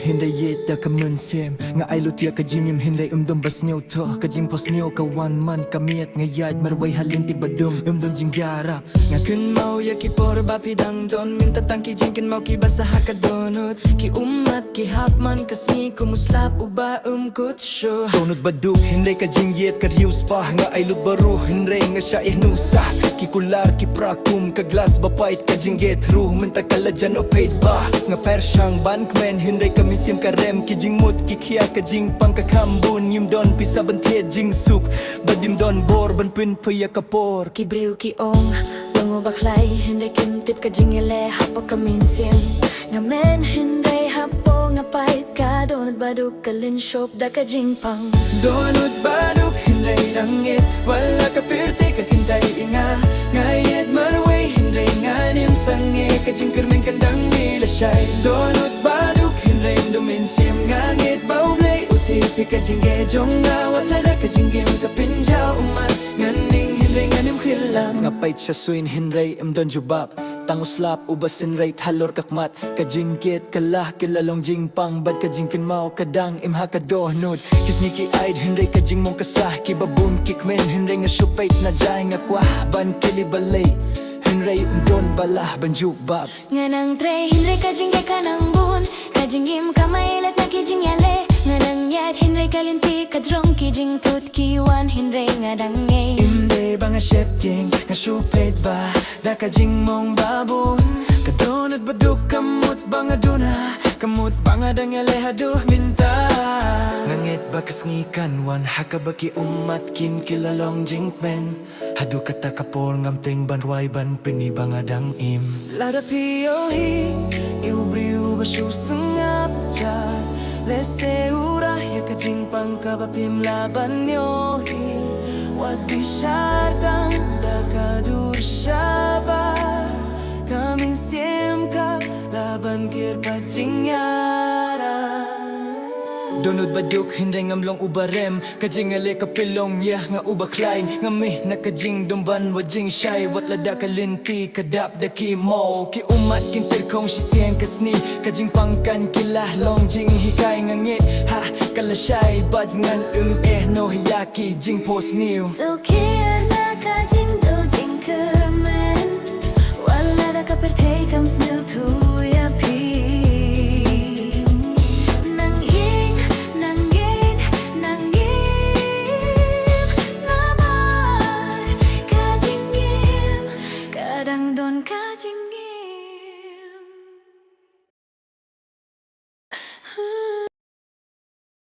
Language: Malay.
hindi yeta ka mun sem nga ay lutia ka jinim hindi bas niyo to ka jing pos niyo ka one man kami at ngayad marway halin ti badum jing gyara nga kun mau ya ki por bapi dang don minta tangki jingkin mau ki basaha ka donut ki umat ki hapman kasni kumuslap uba kutsyo donut baduk hindi ka jing yet ka rius pa nga ay lubaro hindi nga siya ihnusa ki kular ki prakum ka glass bapait ka jing get ru minta kala dyan o paid ba nga persyang bankmen hindi kami sim ka rem ki jing mut ki kia ka jing pangkakambun yum don pisabantiet jing suk badim don bor ban pin paya kapor ki breu ki ong bango baklay hindi kimtip ka jing ele hapo kamin sim nga men hindi hapo nga pait ka donut baduk kalin shop da ka jing pang donut baduk hindi langit wala ka pirti ka kintay inga ngayet manway hindi nganim sangi ka jing kermen kandang nila siyay donut baduk hindi duminsim ngangit baublay utipi ka jing gejong nga wala da ka jing gim ka pinjaw uman nganing hindi nganim khilam ngapait siya suin hindi don jubab tanguslap ubasin rate halor kakmat kajingkit kalah kilalong jing pang bad kajingkin mau kadang imha kadohnod kisniki aid henry kajing mong kasah kibabun kikmen henry nga supait na jay nga kwah ban kilibalay henry don balah banjubab nga nang tre henry kajing ka nang bun kajing im kamailat na kijing yale nga nang yat henry kalinti kadrong kijing tut kiwan henry nga dangay inde ba nga shepting nga supait ba da kajing mong babon kadonot baduk kamut banga duna kamut banga dangele haduh minta ngangit bakas ngikan wan hakabaki umat kin kilalong jingpen hadu kata kapor ngamting banway ban pini banga dang im lada piyohi iubriu basusengap jar lese urah ya kajing pangkabapim laban yohi wat bisyartang dakadur syabar kami siemka laban kir pacingyara donut baduk hindi ngamlong ubarem kajing ale kapilong ya nga ubaklain ngami nakajing dumban wajing shy wat lada kalinti kadap daki mo ki umat kintir kong sisien kasni kajing pangkan kilah long jing hikay ngangit ha kala shy bad ngan no hiyaki jing post new Tokia na kajing do jing kermen wala da kaperte kam snu tu ya pi kadang don kajing